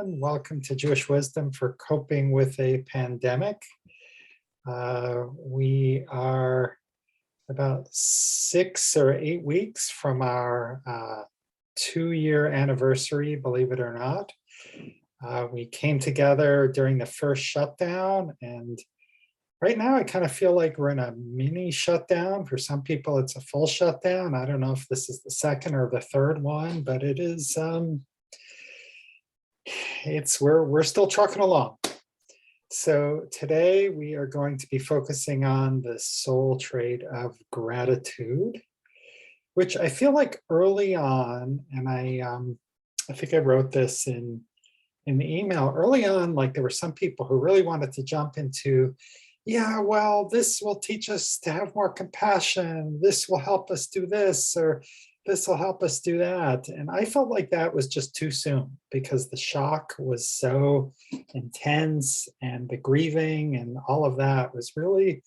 Welcome to Jewish Wisdom for Coping with a Pandemic. We are about 6 or 8 weeks from our 2-year anniversary, believe it or not. We came together during the first shutdown, and right now I kind of feel like we're in a mini shutdown. For some people, it's a full shutdown. I don't know if this is the second or the third one, but it is. We're still trucking along. So today we are going to be focusing on the soul trait of gratitude, which I feel like early on, and I think I wrote this in the email early on, like there were some people who really wanted to jump into, yeah, well, this will teach us to have more compassion. This will help us do this, or this will help us do that. And I felt like that was just too soon because the shock was so intense and the grieving and all of that was really,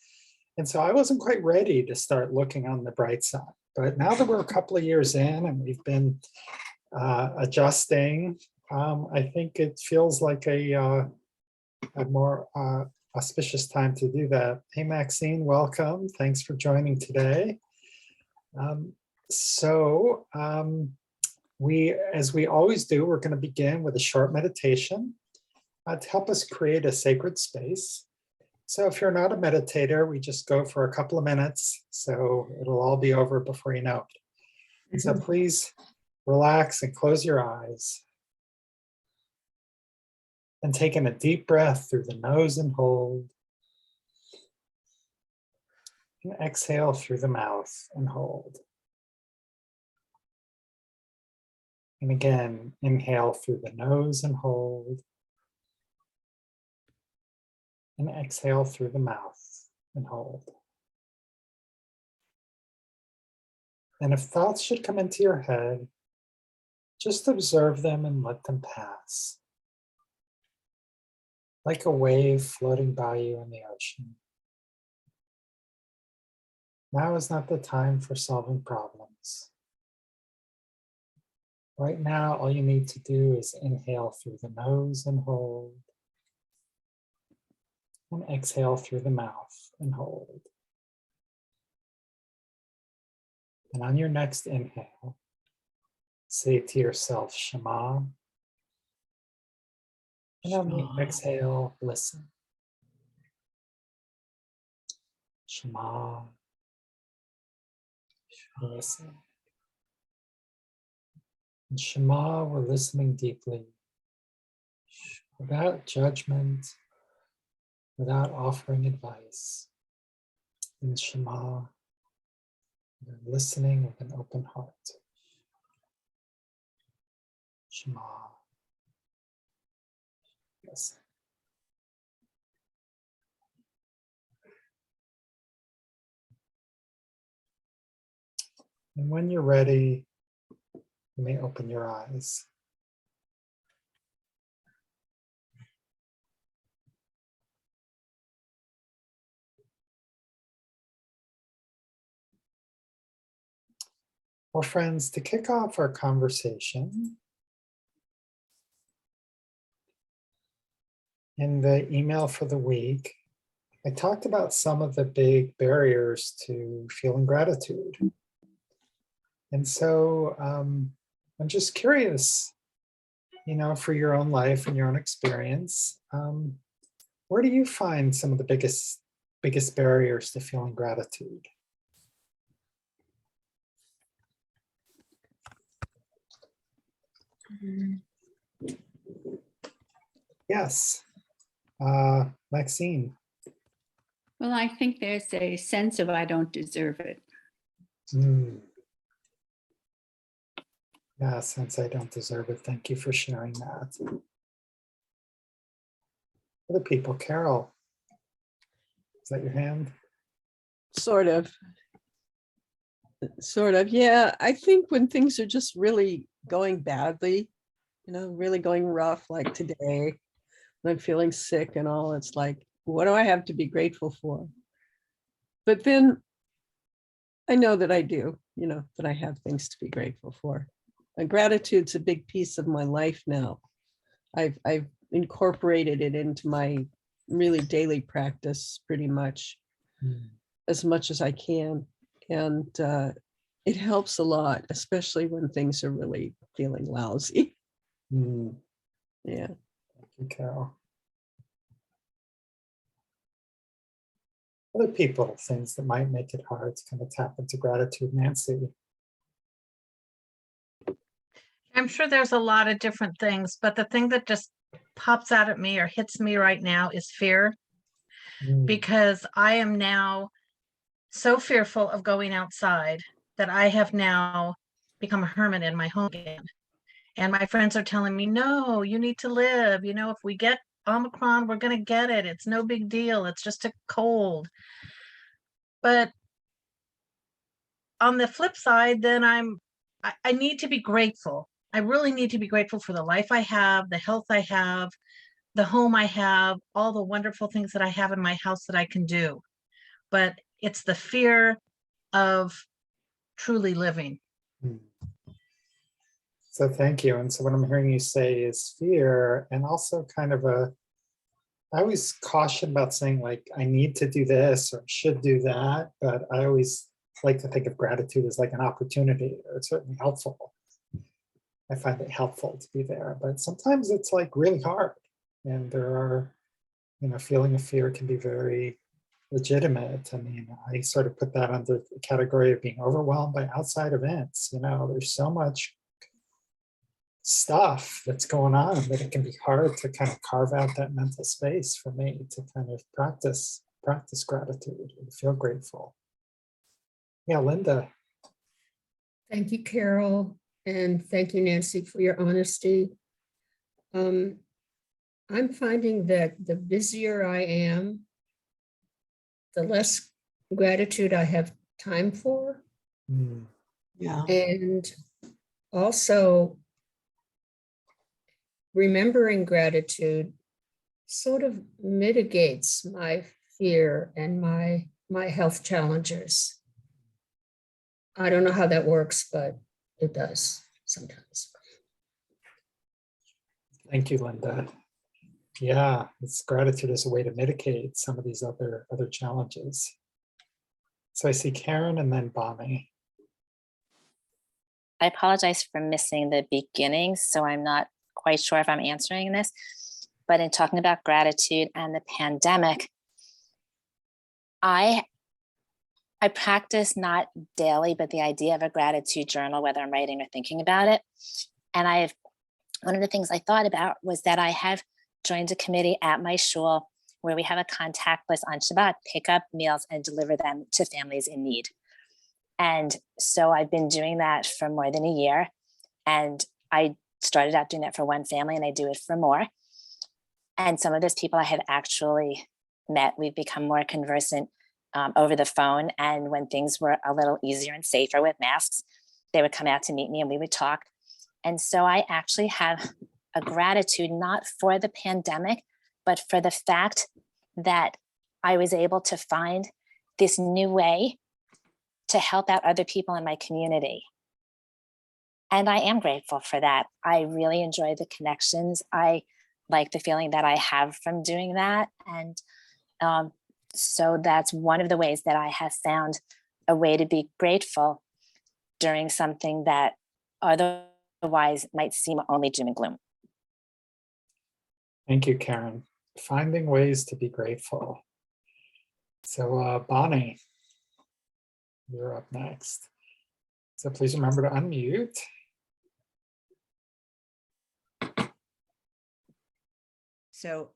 and so I wasn't quite ready to start looking on the bright side. But now that we're a couple of years in and we've been adjusting, I think it feels like a more auspicious time to do that. Hey, Maxine, welcome. Thanks for joining today. As we always do, we're going to begin with a short meditation to help us create a sacred space. So if you're not a meditator, we just go for a couple of minutes, so it'll all be over before you know it. So please relax and close your eyes. And take in a deep breath through the nose and hold. And exhale through the mouth and hold. And again, inhale through the nose and hold. And exhale through the mouth and hold. And if thoughts should come into your head, just observe them and let them pass. Like a wave floating by you in the ocean. Now is not the time for solving problems. Right now, all you need to do is inhale through the nose and hold. And exhale through the mouth and hold. And on your next inhale, say to yourself, Shema. And on the exhale, listen. Shema. Listen. In Shema, we're listening deeply, without judgment, without offering advice. In Shema, we're listening with an open heart. Shema. Listen. And when you're ready, you may open your eyes. Well, friends, to kick off our conversation, in the email for the week, I talked about some of the big barriers to feeling gratitude. And so I'm just curious, for your own life and your own experience, where do you find some of the biggest barriers to feeling gratitude? Yes, Maxine. Well, I think there's a sense of I don't deserve it. Yeah, since I don't deserve it. Thank you for sharing that. Other people, Carol, is that your hand? Sort of. Yeah, I think when things are just really going badly, really going rough, like today, when I'm feeling sick and all, it's like, what do I have to be grateful for? But then I know that I do, that I have things to be grateful for. And gratitude's a big piece of my life now. I've incorporated it into my really daily practice pretty much as I can. And it helps a lot, especially when things are really feeling lousy. Mm, Yeah. thank you, Carol. Other people, things that might make it hard to kind of tap into gratitude, Nancy. I'm sure there's a lot of different things, but the thing that just pops out at me or hits me right now is fear, Mm, because I am now so fearful of going outside that I have now become a hermit in my home again. And my friends are telling me, no, you need to live. You know, if we get Omicron, we're going to get it. It's no big deal. It's just a cold. But on the flip side, then I need to be grateful. I really need to be grateful for the life I have, the health I have, the home I have, all the wonderful things that I have in my house that I can do. But it's the fear of truly living. mm. So thank you. And so what I'm hearing you say is fear, and also kind of I always caution about saying like, I need to do this or should do that, but I always like to think of gratitude as like an opportunity, or it's certainly helpful. I find it helpful to be there, but sometimes it's like really hard. And there are, feeling of fear can be very legitimate. I mean, I sort of put that under the category of being overwhelmed by outside events. There's so much stuff that's going on that it can be hard to kind of carve out that mental space for me to kind of practice gratitude and feel grateful. Yeah, Linda. Thank you, Carol, and thank you, Nancy, for your honesty. I'm finding that the busier I am, the less gratitude I have time for. Mm, Yeah. And also remembering gratitude sort of mitigates my fear and my health challenges. I don't know how that works, but it does sometimes. thank you, Linda. Yeah, it's gratitude as a way to mitigate some of these other challenges. So I see Karen and then Bonnie. I apologize for missing the beginning, so I'm not quite sure if I'm answering this. But in talking about gratitude and the pandemic, I practice not daily, but the idea of a gratitude journal, whether I'm writing or thinking about it. And one of the things I thought about was that I have joined a committee at my shul where we have a contact list on Shabbat, pick up meals and deliver them to families in need. And so I've been doing that for more than a year. And I started out doing that for one family, and I do it for more. And some of those people I have actually met. We've become more conversant over the phone. And when things were a little easier and safer with masks, they would come out to meet me and we would talk. And so I actually have a gratitude, not for the pandemic, but for the fact that I was able to find this new way to help out other people in my community. And I am grateful for that. I really enjoy the connections. I like the feeling that I have from doing that. And so that's one of the ways that I have found a way to be grateful during something that otherwise might seem only doom and gloom. Thank you, Karen. Finding ways to be grateful. So Bonnie, you're up next. So please remember to unmute. So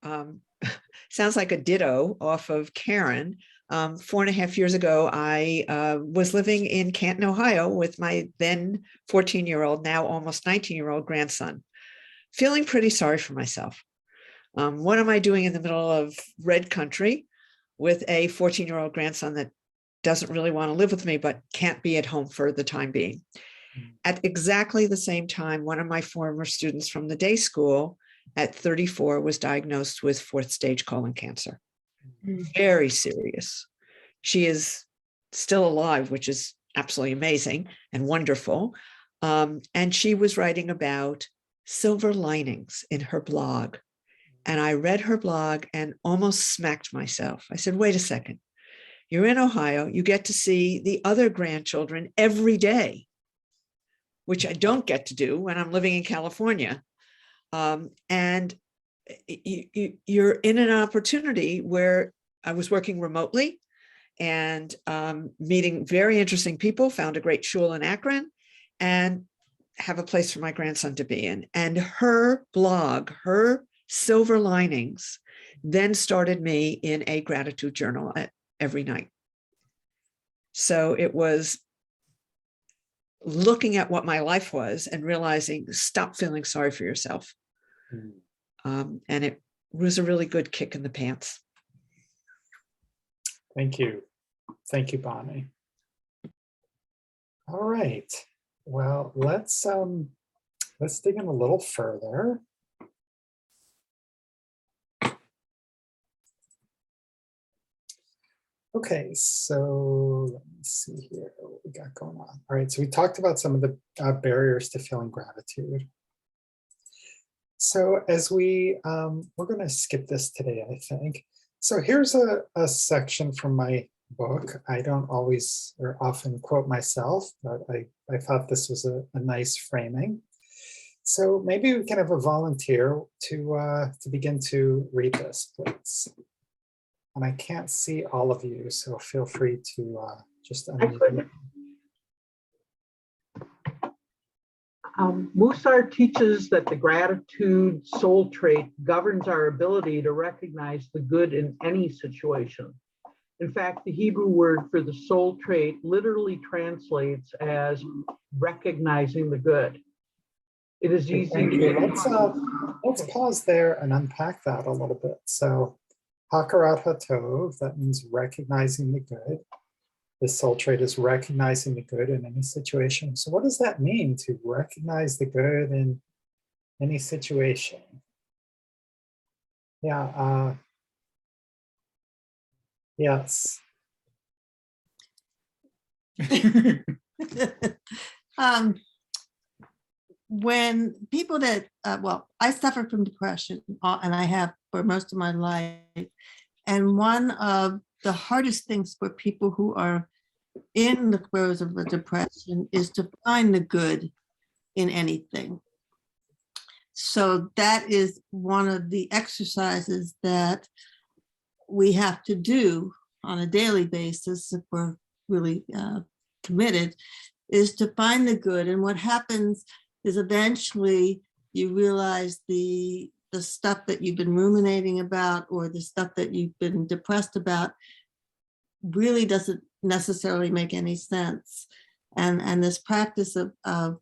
sounds like a ditto off of Karen. 4.5 years ago, I was living in Canton, Ohio with my then 14-year-old, now almost 19-year-old grandson, feeling pretty sorry for myself. What am I doing in the middle of red country with a 14-year-old grandson that doesn't really want to live with me, but can't be at home for the time being? At exactly the same time, one of my former students from the day school at 34 was diagnosed with 4th stage colon cancer. Very serious. She is still alive, which is absolutely amazing and wonderful. And she was writing about silver linings in her blog. And I read her blog and almost smacked myself. I said, wait a second. You're in Ohio. You get to see the other grandchildren every day, which I don't get to do when I'm living in California. And you're in an opportunity where I was working remotely and meeting very interesting people, found a great shul in Akron, and have a place for my grandson to be in. And her blog, her silver linings, then started me in a gratitude journal every night. So it was looking at what my life was and realizing, stop feeling sorry for yourself. And it was a really good kick in the pants. Thank you. Thank you, Bonnie. All right. Well, let's dig in a little further. Okay, so let me see here what we got going on. All right, so we talked about some of the barriers to feeling gratitude. So as we're going to skip this today, I think. So here's a section from my book. I don't always or often quote myself, but I thought this was a nice framing. So maybe we can have a volunteer to begin to read this, please. And I can't see all of you, so feel free to just unmute. Mussar teaches that the gratitude soul trait governs our ability to recognize the good in any situation. In fact, the Hebrew word for the soul trait literally translates as recognizing the good. It is easy to... Let's pause there and unpack that a little bit. So, Hakarat HaTov, that means recognizing the good. The soul trait is recognizing the good in any situation. So what does that mean, to recognize the good in any situation? Yeah, yes. When people that, well, I suffer from depression and I have for most of my life. And one of the hardest things for people who are in the throes of a depression is to find the good in anything. So that is one of the exercises that we have to do on a daily basis if we're really committed, is to find the good. And what happens is eventually you realize the stuff that you've been ruminating about or the stuff that you've been depressed about really doesn't necessarily make any sense. And this practice of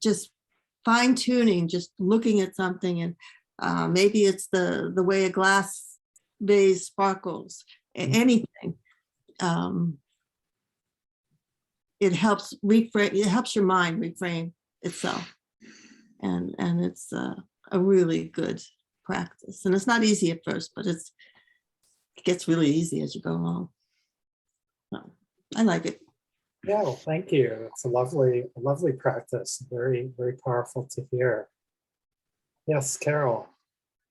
just fine tuning, just looking at something, and maybe it's the way a glass vase sparkles, anything. It helps reframe. It helps your mind reframe itself, and it's a really good practice. And it's not easy at first, but it gets really easy as you go along. So I like it. Yeah, well, thank you. It's a lovely practice. Very, very powerful to hear. Yes, Carol.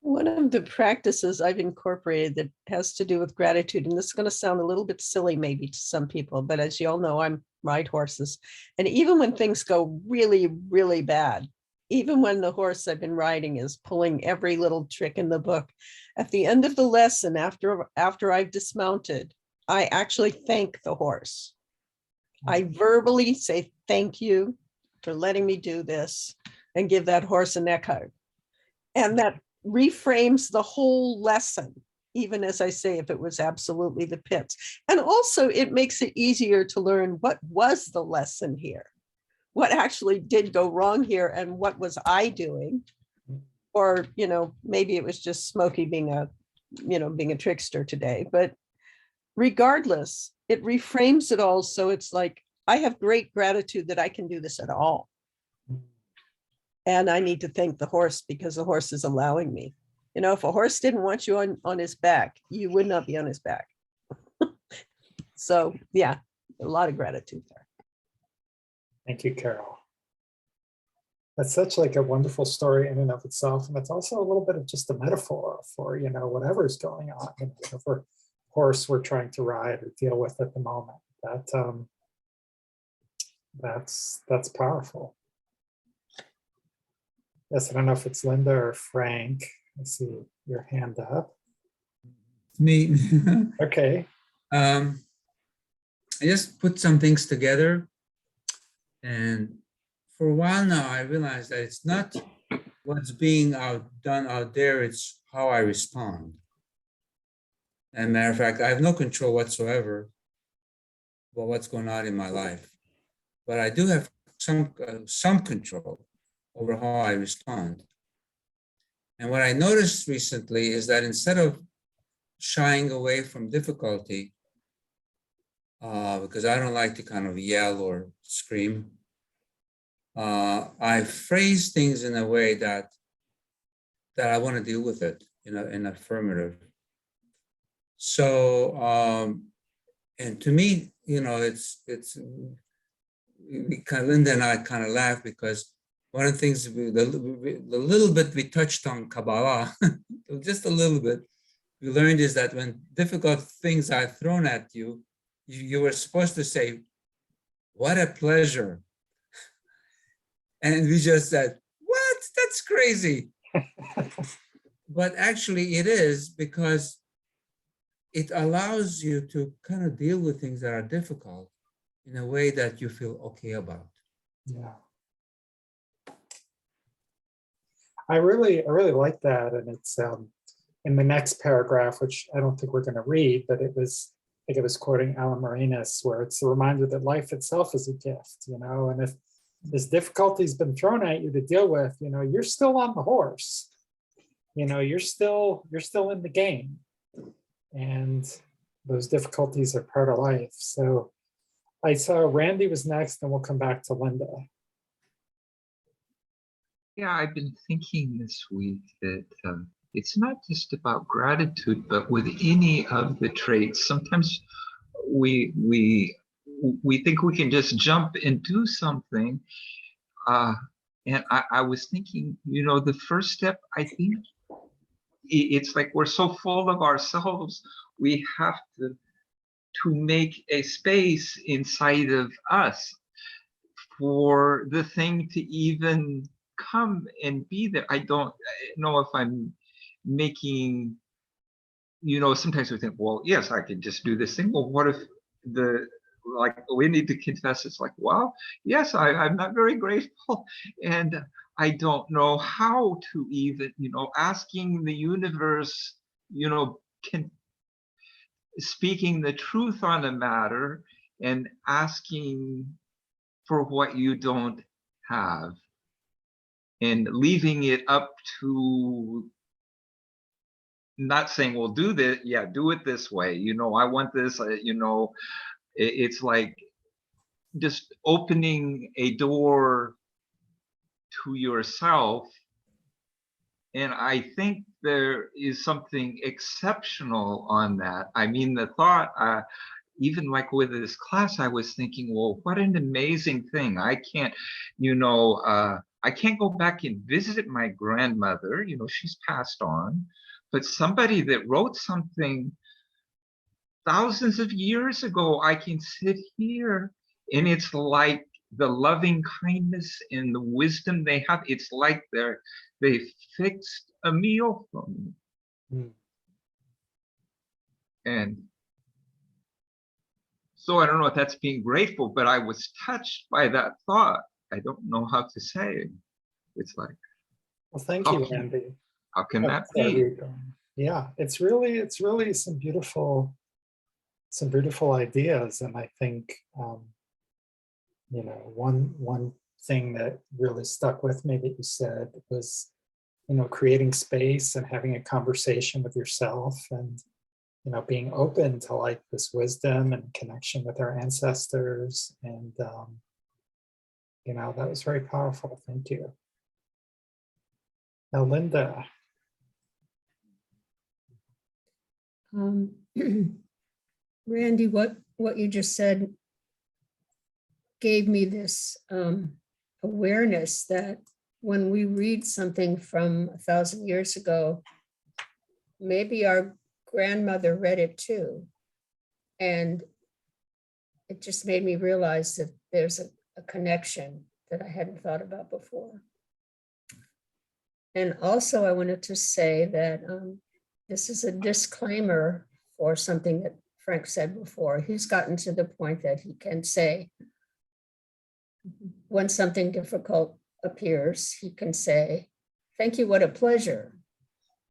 One of the practices I've incorporated that has to do with gratitude, and this is going to sound a little bit silly maybe to some people, but as you all know, I ride horses. And even when things go really, really bad, even when the horse I've been riding is pulling every little trick in the book, at the end of the lesson, after I've dismounted, I actually thank the horse. I verbally say thank you for letting me do this and give that horse a neck hug. And that reframes the whole lesson, even as I say, if it was absolutely the pits. And also it makes it easier to learn what was the lesson here, what actually did go wrong here, and what was I doing? Or, maybe it was just Smokey being a trickster today. But regardless, it reframes it all. So it's like, I have great gratitude that I can do this at all. And I need to thank the horse because the horse is allowing me. If a horse didn't want you on his back, you would not be on his back. So yeah, a lot of gratitude there. Thank you, Carol. That's such like a wonderful story in and of itself. And it's also a little bit of just a metaphor for, whatever's going on, whatever horse we're trying to ride or deal with at the moment. That's powerful. Yes, I don't know if it's Linda or Frank. I see your hand up. Me. Okay. I just put some things together, and for a while now, I realized that it's not what's being done out there, it's how I respond. And matter of fact, I have no control whatsoever about what's going on in my life, but I do have some control over how I respond. And what I noticed recently is that instead of shying away from difficulty, because I don't like to kind of yell or scream, I phrase things in a way that I want to deal with it in affirmative. So, and to me, it's Linda and I kind of laugh because one of the things, the little bit we touched on Kabbalah, just a little bit, we learned is that when difficult things are thrown at you, you were supposed to say, "What a pleasure." And we just said, "What? That's crazy." But actually it is, because it allows you to kind of deal with things that are difficult in a way that you feel okay about. Yeah. I really like that. And it's in the next paragraph, which I don't think we're going to read, but I think it was quoting Alan Marinas, where it's a reminder that life itself is a gift, and if this difficulty's been thrown at you to deal with, you're still on the horse, you're still in the game, and those difficulties are part of life. So I saw Randy was next, and we'll come back to Linda. Yeah, I've been thinking this week that it's not just about gratitude, but with any of the traits, sometimes we think we can just jump and do something. And I was thinking, the first step, I think it's like we're so full of ourselves, we have to make a space inside of us for the thing to even come and be there. I don't know if I'm making, sometimes we think, well, yes, I can just do this thing. Well, what if we need to confess, it's like, well, yes, I'm not very grateful, and I don't know how to even, asking the universe, speaking the truth on a matter and asking for what you don't have, and leaving it up to, not saying, well, do this, yeah, do it this way, I want this, it's like just opening a door to yourself. And I think there is something exceptional on that. I mean, the thought, even like with this class, I was thinking, well, what an amazing thing. I can't go back and visit my grandmother, she's passed on, but somebody that wrote something thousands of years ago, I can sit here, and it's like the loving kindness and the wisdom they have, it's like they fixed a meal for me. Mm. And so I don't know if that's being grateful, but I was touched by that thought. I don't know how to say it. It's like, Well, thank you, Randy. How can that Sorry, be? yeah, it's really some beautiful ideas. And I think, one thing that really stuck with me that you said was, creating space and having a conversation with yourself, and, being open to like this wisdom and connection with our ancestors. And, that was very powerful. Thank you. Now, Linda. Randy, what you just said gave me this awareness that when we read something from 1,000 years ago, maybe our grandmother read it too. And it just made me realize that there's a connection that I hadn't thought about before. And also I wanted to say that this is a disclaimer for something that Frank said before. He's gotten to the point that he can say, when something difficult appears, he can say, "Thank you, what a pleasure."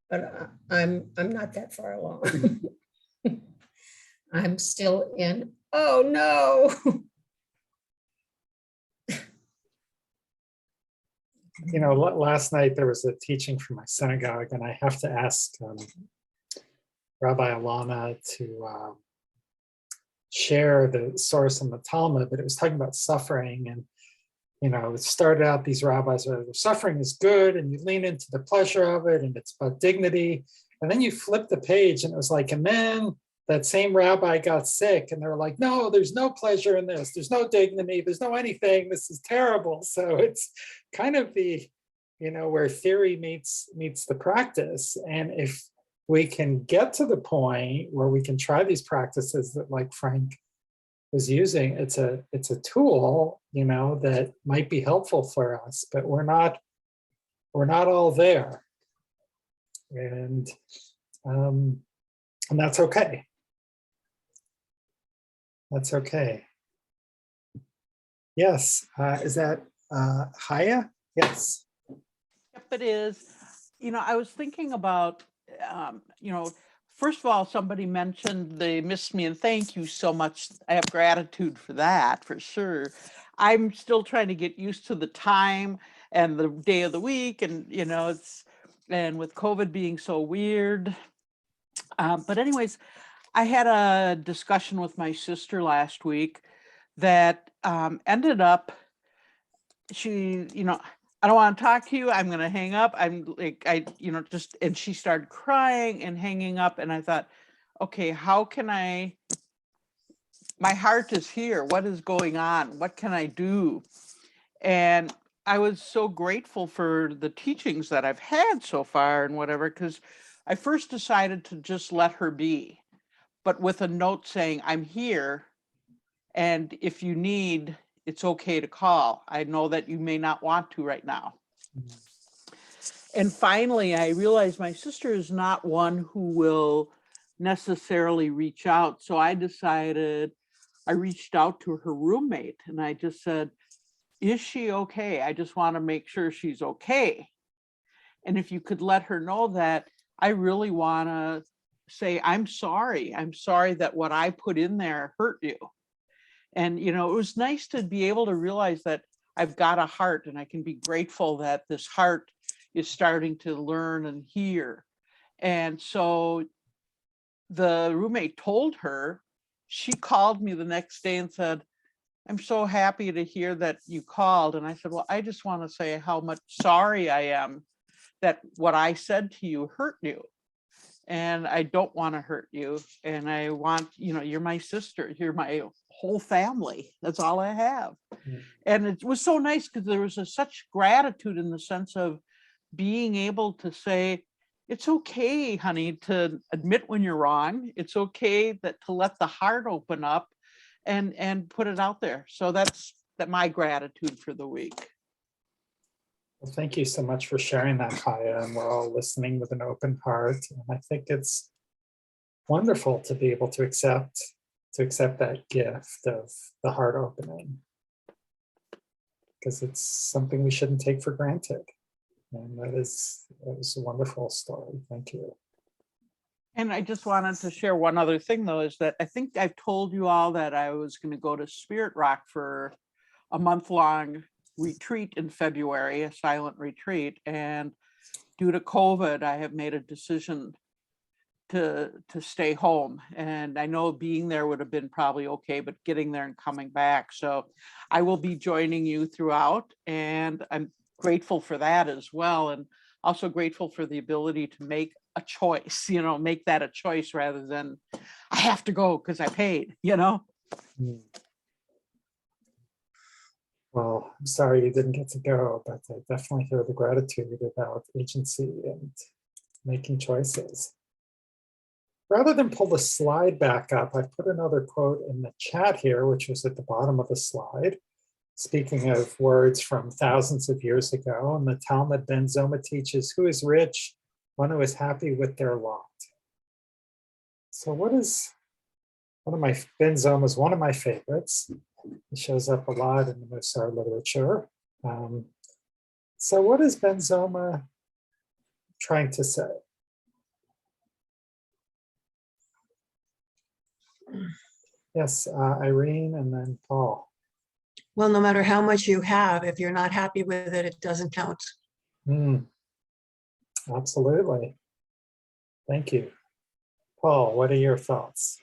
But I'm not that far along. I'm still in, oh no. You know, last night there was a teaching from my synagogue, and I have to ask Rabbi Alana to share the source in the Talmud, but it was talking about suffering. And, you know, it started out, these rabbis were, suffering is good, and you lean into the pleasure of it, and it's about dignity. And then you flip the page, and it was like, and then that same rabbi got sick, and they were like, no, there's no pleasure in this. There's no dignity. There's no anything. This is terrible. So it's kind of the, you know, where theory meets the practice. And if we can get to the point where we can try these practices that, like Frank was using, it's a tool, you know, that might be helpful for us, but we're not all there. And that's okay. That's okay. Yes, is that Haya? Yes. Yep, it is. You know, I was thinking about, you know, first of all, somebody mentioned they missed me, and thank you so much. I have gratitude for that, for sure. I'm still trying to get used to the time and the day of the week, and, you know, and with COVID being so weird. But anyways, I had a discussion with my sister last week that ended up, she, you know, I don't want to talk to you. I'm going to hang up. I'm like, you know, just, and she started crying and hanging up. And I thought, okay, how can my heart is here. What is going on? What can I do? And I was so grateful for the teachings that I've had so far and whatever, because I first decided to just let her be, but with a note saying, I'm here. And if you need, it's okay to call. I know that you may not want to right now. And finally, I realized my sister is not one who will necessarily reach out. So I reached out to her roommate and I just said, is she okay? I just want to make sure she's okay. And if you could let her know that I really want to say, I'm sorry. I'm sorry that what I put in there hurt you. And, you know, it was nice to be able to realize that I've got a heart and I can be grateful that this heart is starting to learn and hear. And so the roommate told her, she called me the next day and said, I'm so happy to hear that you called. And I said, well, I just want to say how much sorry I am that what I said to you hurt you. And I don't want to hurt you. And I want, you know, you're my sister, you're my whole family. That's all I have. Mm. And it was so nice because there was such gratitude in the sense of being able to say, it's okay, honey, to admit when you're wrong. It's okay to let the heart open up and put it out there. So that's my gratitude for the week. Well, thank you so much for sharing that, Haya, and we're all listening with an open heart. And I think it's wonderful to be able to accept that gift of the heart opening, because it's something we shouldn't take for granted. And that was a wonderful story. Thank you. And I just wanted to share one other thing, though, is that I think I've told you all that I was going to go to Spirit Rock for a month-long retreat in February, a silent retreat. And due to COVID, I have made a decision to stay home. And I know being there would have been probably okay, but getting there and coming back. So I will be joining you throughout, and I'm grateful for that as well. And also grateful for the ability to make a choice, you know, make that a choice rather than I have to go because I paid, you know. Well, I'm sorry you didn't get to go, but I definitely hear the gratitude about agency and making choices. Rather than pull the slide back up, I put another quote in the chat here, which was at the bottom of the slide. Speaking of words from thousands of years ago, in the Talmud, Ben Zoma teaches, who is rich? One who is happy with their lot. So what is one of my, Ben Zoma is one of my favorites. It shows up a lot in the Mussar literature. So what is Ben Zoma trying to say? Yes, Irene and then Paul. Well, no matter how much you have, if you're not happy with it, it doesn't count. Absolutely. Thank you. Paul, what are your thoughts?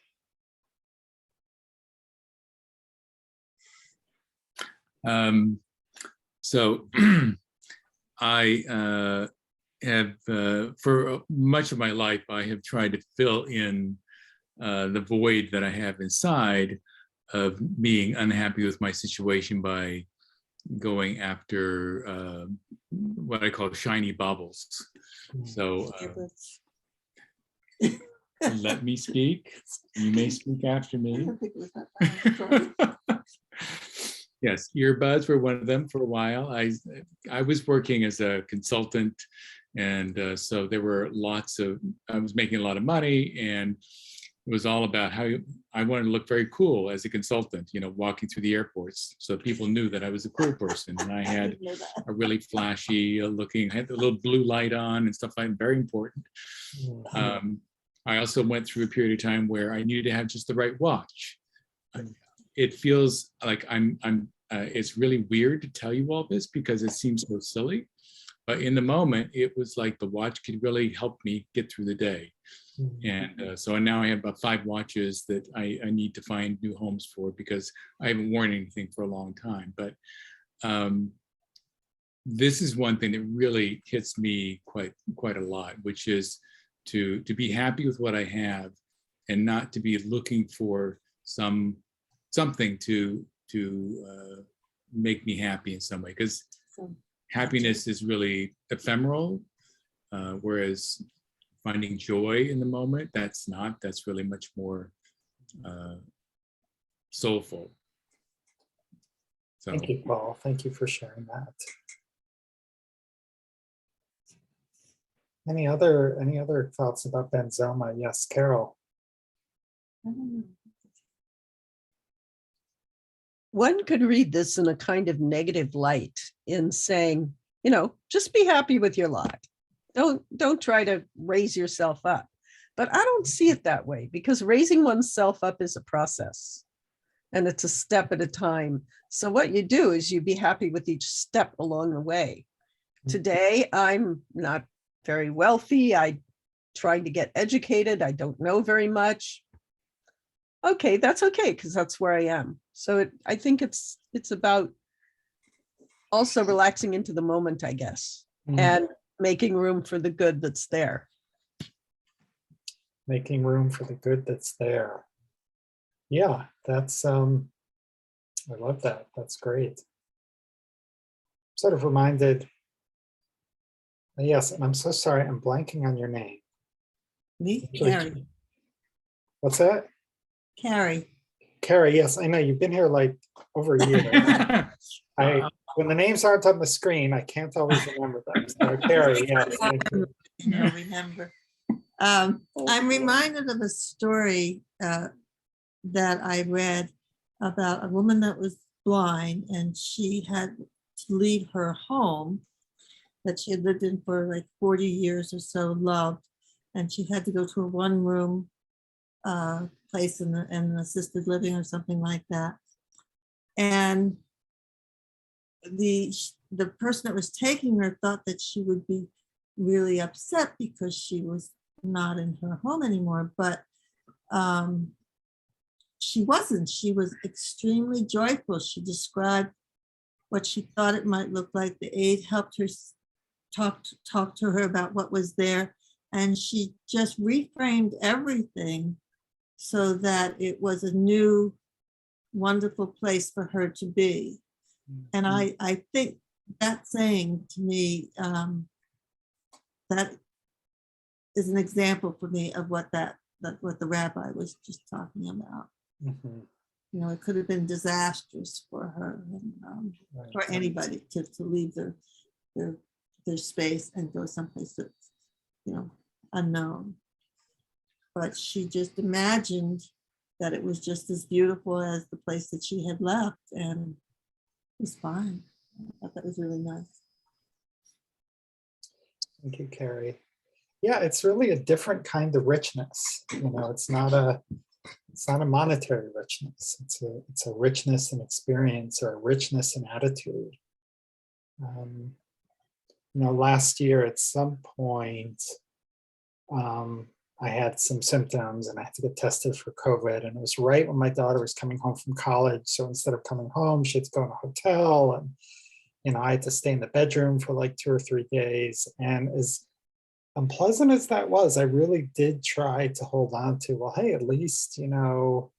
So I have, for much of my life, I have tried to fill in the void that I have inside of being unhappy with my situation by going after what I call shiny baubles. So let me speak. You may speak after me. Yes, earbuds were one of them for a while. I was working as a consultant, and so there were I was making a lot of money, and it was all about how I wanted to look very cool as a consultant, walking through the airports. So people knew that I was a cool person, and I had a really flashy looking, I had the little blue light on and stuff like that, very important. I also went through a period of time where I needed to have just the right watch. It feels like it's really weird to tell you all this because it seems so silly, but in the moment, it was like the watch could really help me get through the day. And so now I have about 5 watches that I need to find new homes for because I haven't worn anything for a long time. But this is one thing that really hits me quite a lot, which is to be happy with what I have and not to be looking for something to make me happy in some way, because happiness is really ephemeral, whereas finding joy in the moment, that's really much more soulful. So thank you, Paul. Thank you for sharing that. Any other thoughts about Ben Zoma? Yes, Carol. One could read this in a kind of negative light in saying, just be happy with your lot. Don't try to raise yourself up. But I don't see it that way, because raising oneself up is a process and it's a step at a time. So what you do is you be happy with each step along the way. Today, I'm not very wealthy. I'm trying to get educated. I don't know very much. Okay, that's okay, because that's where I am. So I think it's about also relaxing into the moment, I guess, and making room for the good that's there. Making room for the good that's there. Yeah, that's, I love that. That's great. Sort of reminded, yes, and I'm so sorry, I'm blanking on your name. Me? Carrie. What's that? Carrie. Carrie, yes, I know, you've been here like over a year. When the names aren't on the screen, I can't always remember them. So Carrie, yes, thank you. I remember. I'm reminded of a story that I read about a woman that was blind, and she had to leave her home that she had lived in for like 40 years or so, loved, and she had to go to a one-room place in an assisted living or something like that. And the person that was taking her thought that she would be really upset because she was not in her home anymore, but she wasn't. She was extremely joyful. She described what she thought it might look like. The aide helped her talk to her about what was there, and she just reframed everything so that it was a new, wonderful place for her to be. And I think that saying to me, that is an example for me of what what the rabbi was just talking about. Mhm. You know, it could have been disastrous for her and Right. for anybody to leave their space and go someplace that's, you know, unknown. But she just imagined that it was just as beautiful as the place that she had left, and it was fine. I thought that was really nice. Thank you, Carrie. Yeah, it's really a different kind of richness. You know, it's not a monetary richness. It's a richness in experience, or a richness in attitude. You know, last year at some point, I had some symptoms and I had to get tested for COVID. And it was right when my daughter was coming home from college. So instead of coming home, she had to go in a hotel, and, you know, I had to stay in the bedroom for like 2 or 3 days. And as unpleasant as that was, I really did try to hold on to, well, hey, at least, you know,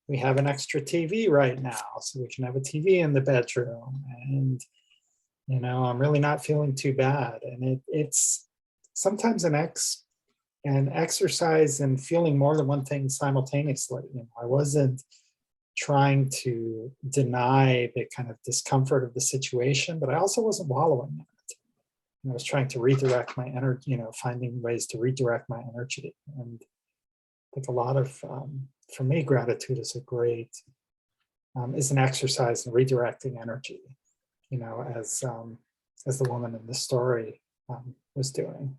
we have an extra TV right now, so we can have a TV in the bedroom. And, you know, I'm really not feeling too bad. And it's sometimes an exercise in feeling more than one thing simultaneously. You know, I wasn't trying to deny the kind of discomfort of the situation, but I also wasn't wallowing in it. And I was trying to redirect my energy, you know, finding ways to redirect my energy. And I think a lot of, for me, gratitude is is an exercise in redirecting energy, you know, as the woman in the story was doing.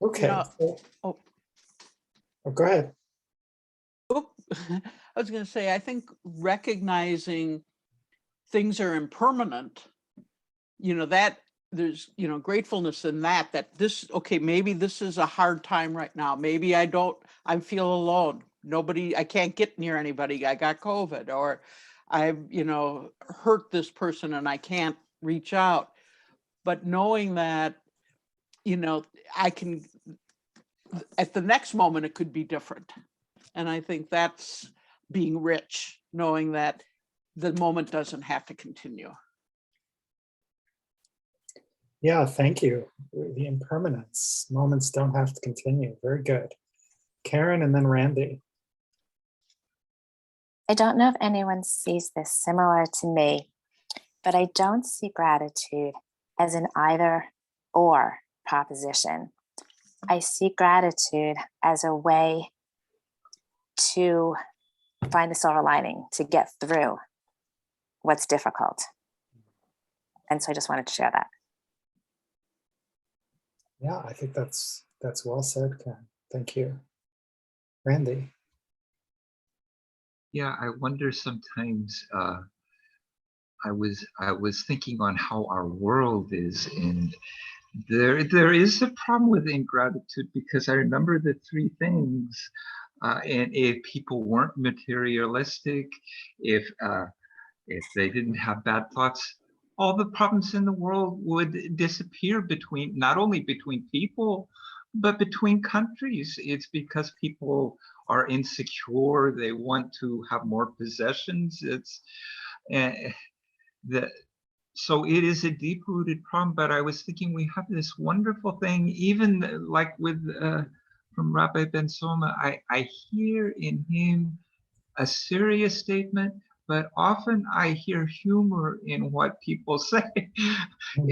Okay. You know, Oh, go ahead. oh, I was going to say, I think recognizing things are impermanent, you know, that there's, you know, gratefulness in that this, okay, maybe this is a hard time right now. Maybe I feel alone. I can't get near anybody. I got COVID, or I've, you know, hurt this person and I can't reach out. But knowing that, you know, I can, at the next moment, it could be different. And I think that's being rich, knowing that the moment doesn't have to continue. Yeah, thank you. The impermanence, moments don't have to continue. Very good. Karen and then Randy. I don't know if anyone sees this similar to me, but I don't see gratitude as an either or proposition. I see gratitude as a way to find the silver lining, to get through what's difficult. And so I just wanted to share that. Yeah, I think that's well said, Karen. Thank you. Randy. Yeah, I wonder sometimes, I was thinking on how our world is, and there is a problem with ingratitude, because I remember the 3 things, and if people weren't materialistic, if they didn't have bad thoughts, all the problems in the world would disappear, not only between people, but between countries. It's because people are insecure. They want to have more possessions. So it is a deep-rooted problem. But I was thinking, we have this wonderful thing, even like with from Rabbi Ben Soma, I hear in him a serious statement, but often I hear humor in what people say.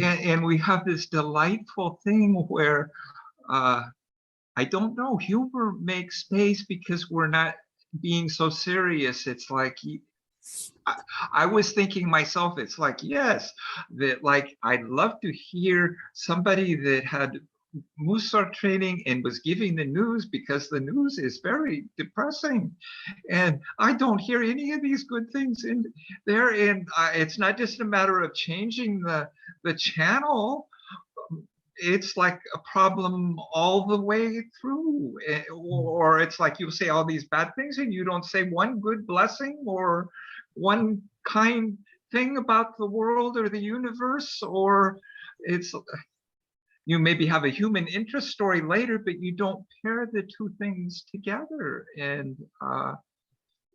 And we have this delightful thing where, I don't know, humor makes space because we're not being so serious. It's like, I was thinking myself, it's like, yes, that like, I'd love to hear somebody that had Mussar training and was giving the news, because the news is very depressing. And I don't hear any of these good things in there. And it's not just a matter of changing the channel. It's like a problem all the way through. Or it's like you say all these bad things and you don't say one good blessing or one kind thing about the world or the universe. Or it's, you maybe have a human interest story later, but you don't pair the 2 things together. And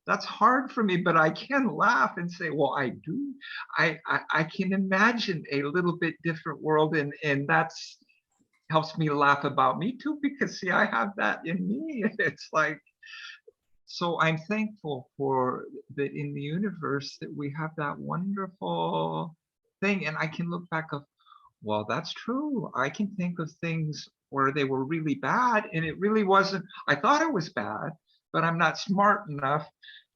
that's hard for me, but I can laugh and say, well, I do. I can imagine a little bit different world, and that's helps me laugh about me too, because see, I have that in me. It's like, so I'm thankful for that in the universe that we have that wonderful thing. And I can look back of, well, that's true. I can think of things where they were really bad and it really wasn't, I thought it was bad, but I'm not smart enough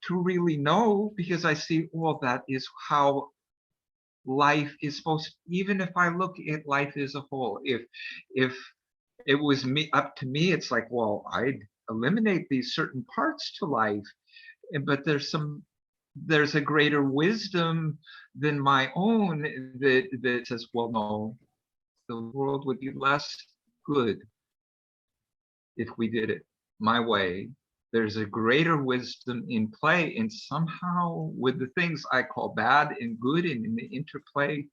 to really know, because I see, well, that is how life is supposed, even if I look at life as a whole, if it was me up to me, it's like, well, I'd eliminate these certain parts to life, but there's a greater wisdom than my own that says, well, no, the world would be less good if we did it my way. There's a greater wisdom in play, and somehow with the things I call bad and good and in the interplay,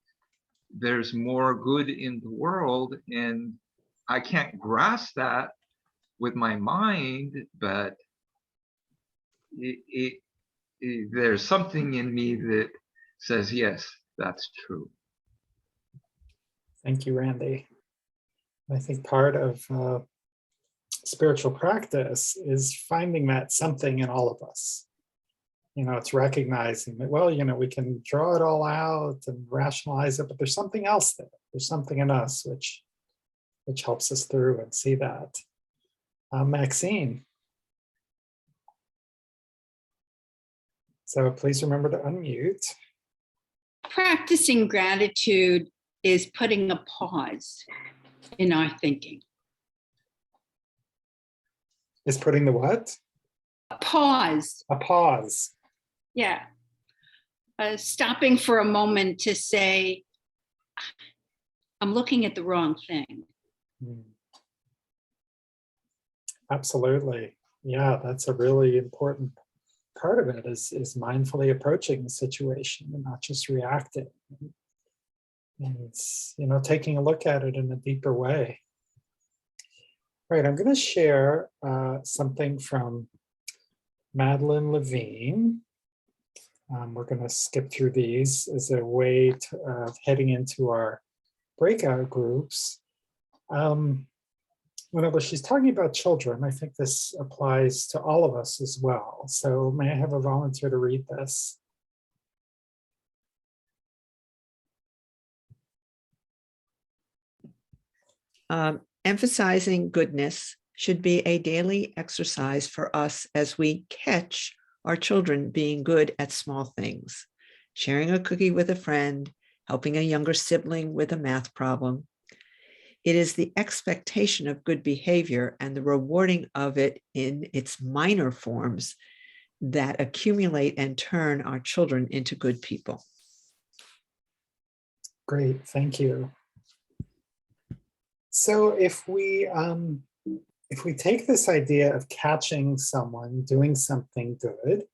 there's more good in the world, and I can't grasp that with my mind, but there's something in me that says, yes, that's true. Thank you, Randy. I think part of spiritual practice is finding that something in all of us. You know, it's recognizing that, well, you know, we can draw it all out and rationalize it, but there's something else there. There's something in us which helps us through and see that. Maxine. So please remember to unmute. Practicing gratitude is putting a pause in our thinking. Is putting the what? A pause. A pause. Yeah. Stopping for a moment to say, I'm looking at the wrong thing. Absolutely. Yeah, that's a really important part of it is mindfully approaching the situation and not just reacting. And, you know, taking a look at it in a deeper way. Right, I'm going to share something from Madeline Levine. We're going to skip through these as a way of heading into our breakout groups. Whenever she's talking about children, I think this applies to all of us as well. So may I have a volunteer to read this? Emphasizing goodness should be a daily exercise for us as we catch our children being good at small things. Sharing a cookie with a friend, helping a younger sibling with a math problem. It is the expectation of good behavior and the rewarding of it in its minor forms that accumulate and turn our children into good people. Great, thank you. So if we take this idea of catching someone doing something good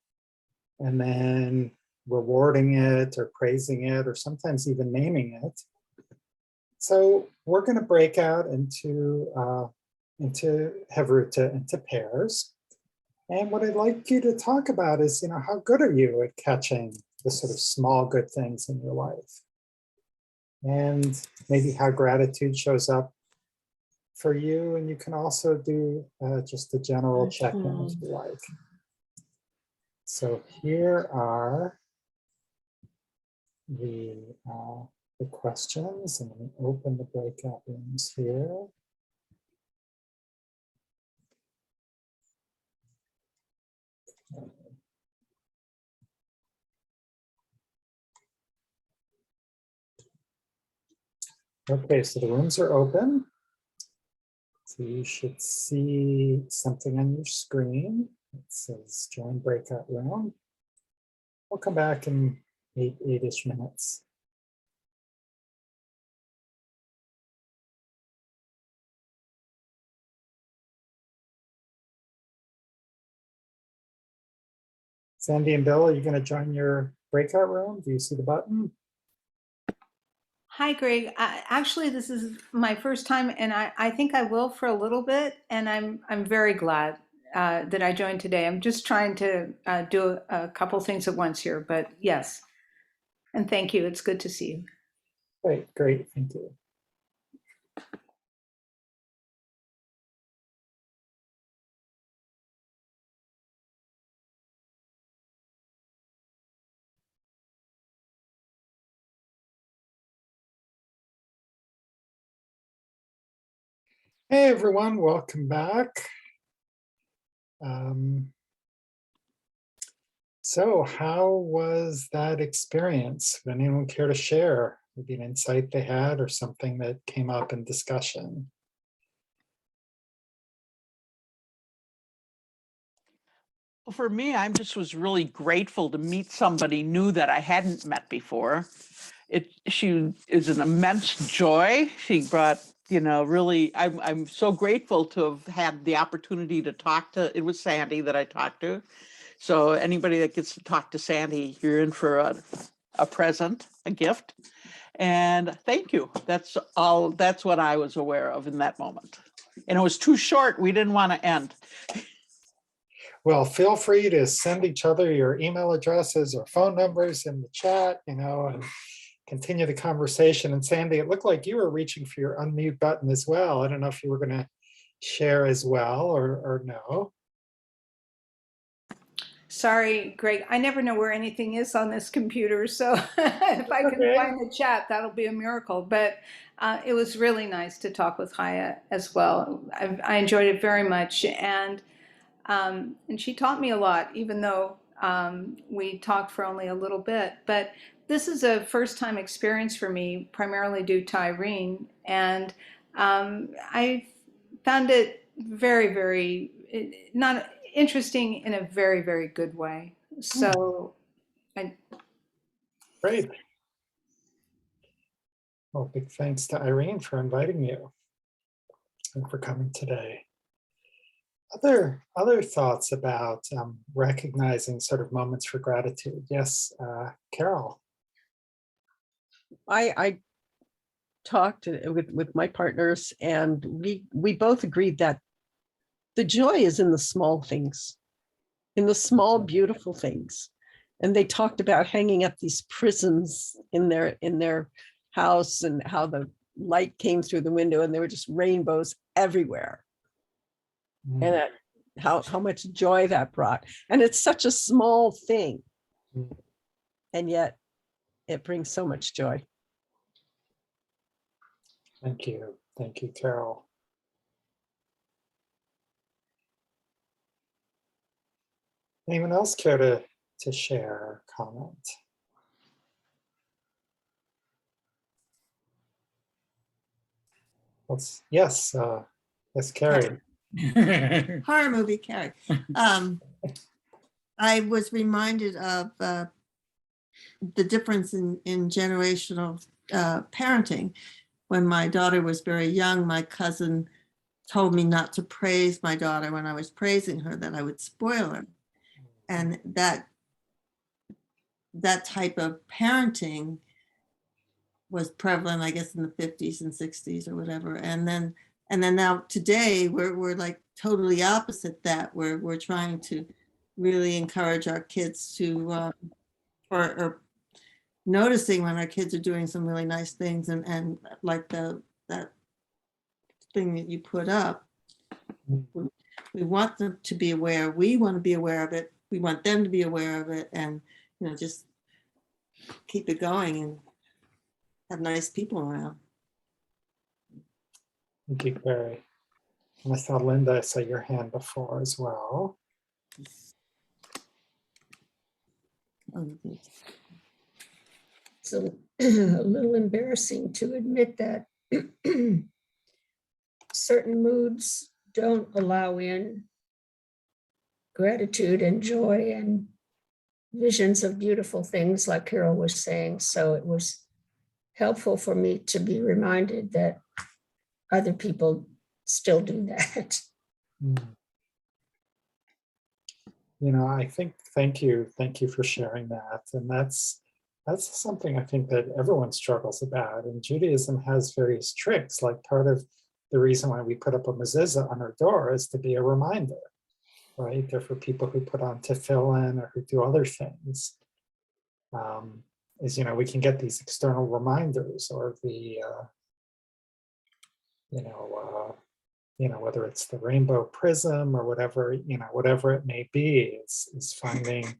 and then rewarding it or praising it or sometimes even naming it, so we're going to break out into Hevruta, into pairs. And what I'd like you to talk about is, you know, how good are you at catching the sort of small good things in your life? And maybe how gratitude shows up for you. And you can also do just a general check-in if you like. So here are the questions, and let me open the breakout rooms here. Okay, so the rooms are open. So you should see something on your screen. It says join breakout room. We'll come back in eight-ish minutes. Sandy and Bill, are you going to join your breakout room? Do you see the button? Hi, Greg. Actually, this is my first time, and I think I will for a little bit, and I'm very glad. that I joined today. I'm just trying to do a couple things at once here, but yes. And thank you. It's good to see you. Great, great, thank you. Hey everyone, welcome back. So how was that experience? Would anyone care to share? Maybe an insight they had or something that came up in discussion? For me, I just was really grateful to meet somebody new that I hadn't met before. She is an immense joy. She brought, really, I'm so grateful to have had the opportunity to talk to, it was Sandy that I talked to. So anybody that gets to talk to Sandy, you're in for a present, a gift. And thank you. That's what I was aware of in that moment. And it was too short. We didn't want to end. Well, feel free to send each other your email addresses or phone numbers in the chat, and continue the conversation. And Sandy, it looked like you were reaching for your unmute button as well. I don't know if you were going to share as well or no. Sorry, Greg. I never know where anything is on this computer. So if I can find the chat, that'll be a miracle. But it was really nice to talk with Haya as well. I enjoyed it very much. And she taught me a lot, even though we talked for only a little bit. But this is a first-time experience for me, primarily due to Irene. And I found it very, very, not interesting in a very, very good way. So Great. Well, big thanks to Irene for inviting you and for coming today. Other thoughts about recognizing sort of moments for gratitude? Yes, Carol. I talked with my partners, and we both agreed that the joy is in the small things, in the small, beautiful things. And they talked about hanging up these prisms in their house and how the light came through the window and there were just rainbows everywhere. And how much joy that brought. And it's such a small thing. And yet it brings so much joy. Thank you. Thank you, Carol. Anyone else care to share or comment? Yes, Carrie. Horror movie, Carrie. I was reminded of the difference in generational parenting. When my daughter was very young, my cousin told me not to praise my daughter when I was praising her, that I would spoil her. And that type of parenting was prevalent, I guess, in the 50s and 60s or whatever. And then now today we're like totally opposite that. We're trying to really encourage our kids to or noticing when our kids are doing some really nice things, and like that thing that you put up. We want them to be aware. We want to be aware of it. We want them to be aware of it, and just keep it going and have nice people around. Thank you, Carrie. And I saw Linda, I saw your hand before as well. It's a little embarrassing to admit that certain moods don't allow in gratitude and joy and visions of beautiful things, like Carol was saying. So it was helpful for me to be reminded that other people still do that. I think, thank you for sharing that. And that's something I think that everyone struggles about. And Judaism has various tricks, like part of the reason why we put up a mezuzah on our door is to be a reminder. right? They're for people who put on tefillin or who do other things. Is, you know, we can get these external reminders, or the, whether it's the rainbow prism or whatever, whatever it may be, is finding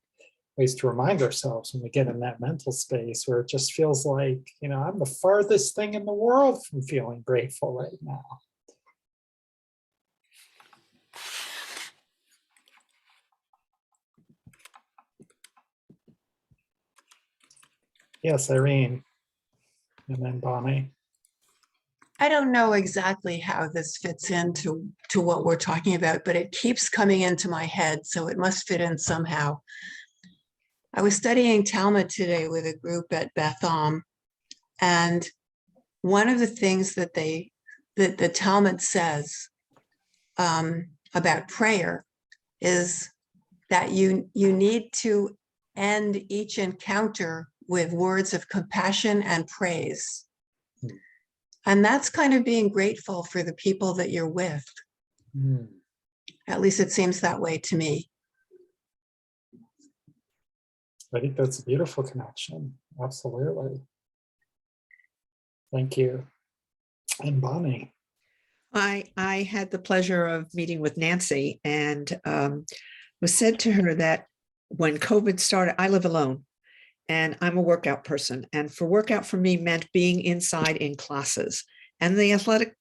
ways to remind ourselves when we get in that mental space where it just feels like, I'm the farthest thing in the world from feeling grateful right now. Yes, Irene, and then Bonnie. I don't know exactly how this fits into what we're talking about, but it keeps coming into my head, so it must fit in somehow. I was studying Talmud today with a group at Beth Am, and one of the things that the Talmud says about prayer is that you need to end each encounter with words of compassion and praise. And that's kind of being grateful for the people that you're with. At least it seems that way to me. I think that's a beautiful connection. Absolutely. Thank you. And Bonnie. I had the pleasure of meeting with Nancy, and was said to her that when COVID started, I live alone and I'm a workout person. And for workout for me meant being inside in classes, and the athletic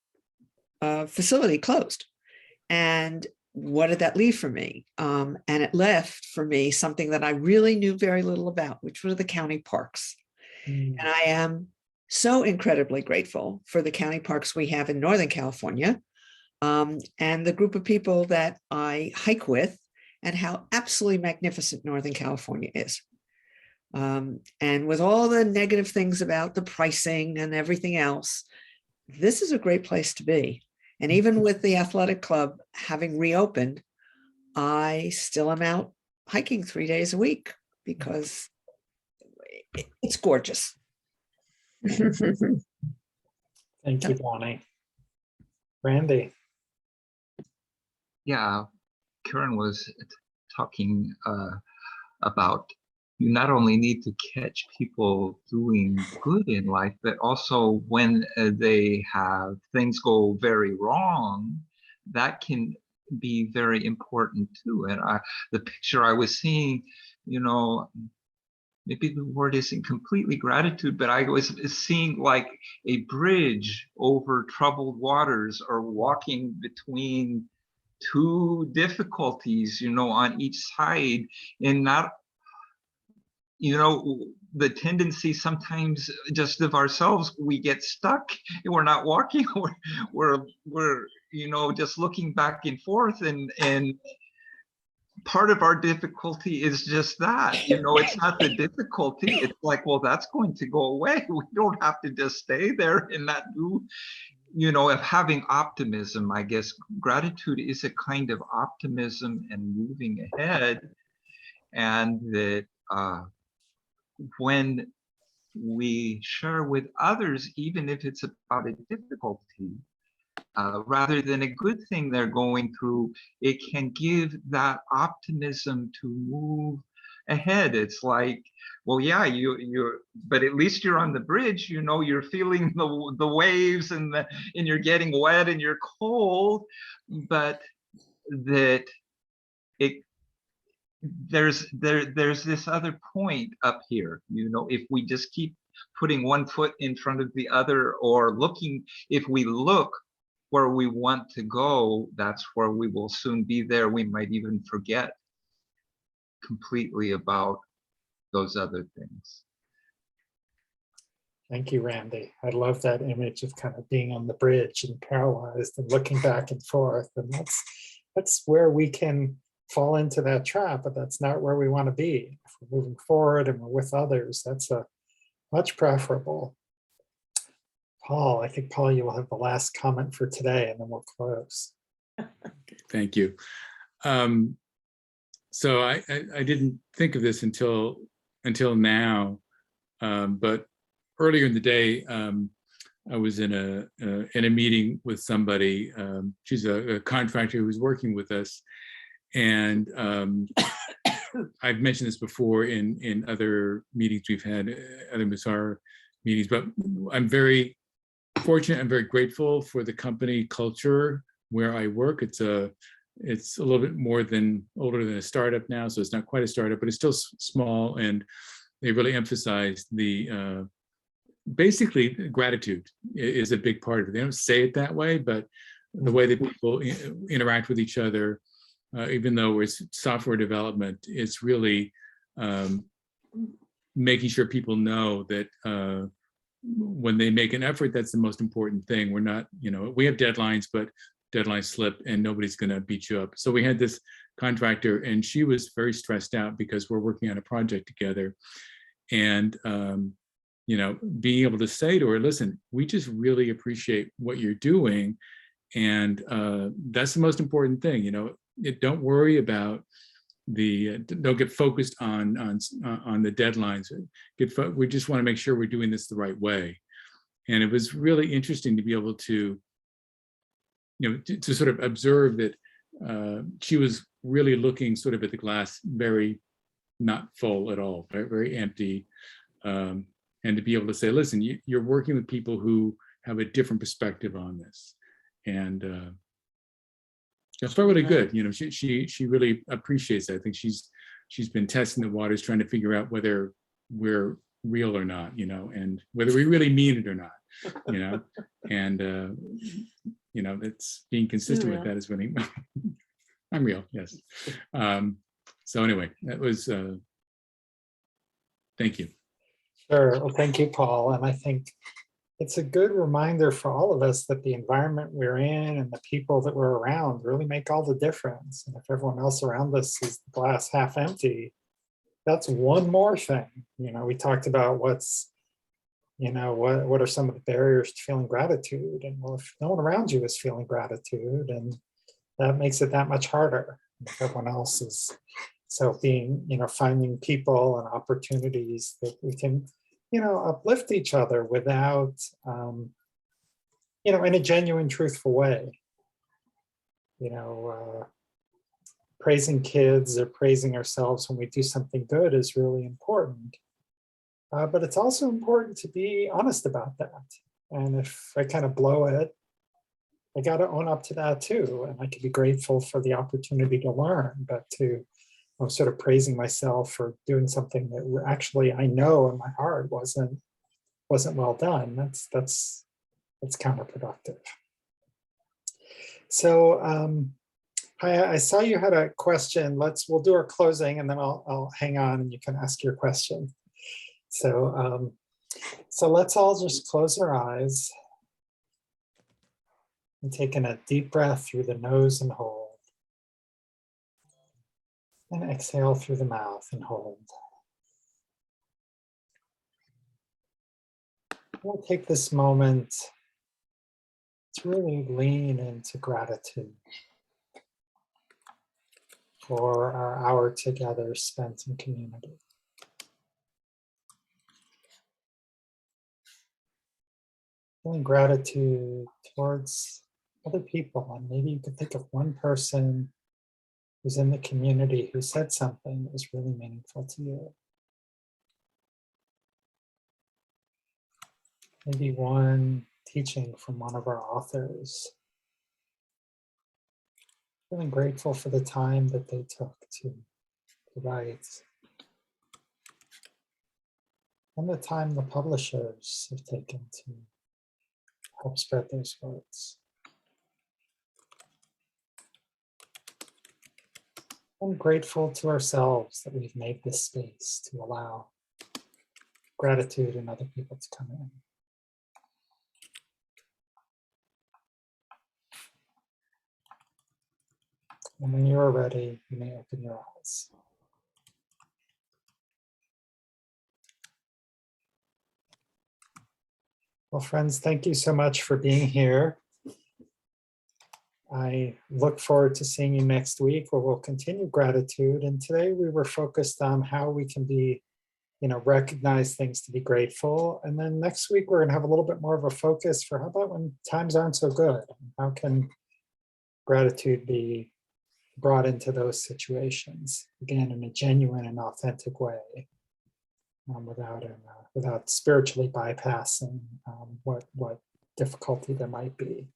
facility closed. And what did that leave for me? And it left for me something that I really knew very little about, which were the county parks. And I am so incredibly grateful for the county parks we have in Northern California, and the group of people that I hike with, and how absolutely magnificent Northern California is. And with all the negative things about the pricing and everything else, this is a great place to be. And even with the athletic club having reopened, I still am out hiking 3 days a week because it's gorgeous. Thank you, Bonnie. Randy. Yeah, Karen was talking about you not only need to catch people doing good in life, but also when they have things go very wrong, that can be very important too. And the picture I was seeing, maybe the word isn't completely gratitude, but I was seeing like a bridge over troubled waters, or walking between two difficulties, on each side, and not, the tendency sometimes just of ourselves, we get stuck and we're not walking, we're just looking back and forth, and part of our difficulty is just that, it's not the difficulty, it's like, well, that's going to go away. We don't have to just stay there and not do, of having optimism. I guess gratitude is a kind of optimism and moving ahead, and that when we share with others, even if it's about a difficulty, rather than a good thing they're going through, it can give that optimism to move ahead. It's like, well, yeah, but at least you're on the bridge, you're feeling the waves, and you're getting wet and you're cold, but that there's this other point up here, if we just keep putting one foot in front of the other, or looking, if we look where we want to go, that's where we will soon be there. We might even forget completely about those other things. Thank you, Randy. I love that image of kind of being on the bridge and paralyzed and looking back and forth. And that's where we can fall into that trap, but that's not where we want to be. If we're moving forward and we're with others, that's a much preferable. Paul, I think, Paul, you will have the last comment for today, and then we'll close. Thank you. So I didn't think of this until now, but earlier in the day, I was in a meeting with somebody. She's a contractor who's working with us, And I've mentioned this before in other meetings we've had, other Mussar meetings, but I'm very fortunate and very grateful for the company culture where I work. It's a little bit more than older than a startup now, so it's not quite a startup, but it's still small, and they really emphasize the basically gratitude is a big part of it. They don't say it that way, but the way that people interact with each other, even though it's software development, it's really making sure people know that when they make an effort, that's the most important thing. We're not, we have deadlines, but deadlines slip and nobody's going to beat you up. So we had this contractor and she was very stressed out because we're working on a project together. And, being able to say to her, listen, we just really appreciate what you're doing. And that's the most important thing. Don't worry about don't get focused on the deadlines. We just want to make sure we're doing this the right way. And it was really interesting to be able to, to sort of observe that she was really looking sort of at the glass very not full at all, very, very empty. And to be able to say, listen, you're working with people who have a different perspective on this. And it felt really good. She really appreciates that. I think she's been testing the waters, trying to figure out whether we're real or not, and whether we really mean it or not, and that's being consistent with that is really, I'm real, yes. So anyway, that was, thank you. Sure. Well, thank you, Paul. And I think it's a good reminder for all of us that the environment we're in and the people that we're around really make all the difference. And if everyone else around us is the glass half empty, that's one more thing. We talked about what are some of the barriers to feeling gratitude? And well, if no one around you is feeling gratitude, and that makes it that much harder if everyone else is. So finding people and opportunities that we can, uplift each other without, in a genuine, truthful way. Praising kids or praising ourselves when we do something good is really important. But it's also important to be honest about that. And if I kind of blow it, I got to own up to that too. And I can be grateful for the opportunity to learn, but I'm sort of praising myself for doing something that actually I know in my heart wasn't well done. That's counterproductive. So I saw you had a question. We'll do our closing and then I'll hang on and you can ask your question. So let's all just close our eyes and taking a deep breath through the nose and hold. And exhale through the mouth and hold. We'll take this moment to really lean into gratitude for our hour together spent in community. Feeling gratitude towards other people, and maybe you could think of one person who's in the community who said something that was really meaningful to you. Maybe one teaching from one of our authors. Feeling grateful for the time that they took to write. And the time the publishers have taken to help spread those words. I'm grateful to ourselves that we've made this space to allow gratitude in other people to come in. And when you are ready, you may open your eyes. Well, friends, thank you so much for being here. I look forward to seeing you next week where we'll continue gratitude. And today we were focused on how we can be, recognize things to be grateful. And then next week, we're going to have a little bit more of a focus for how about when times aren't so good? How can gratitude be, brought into those situations, again, in a genuine and authentic way, without spiritually bypassing what difficulty there might be.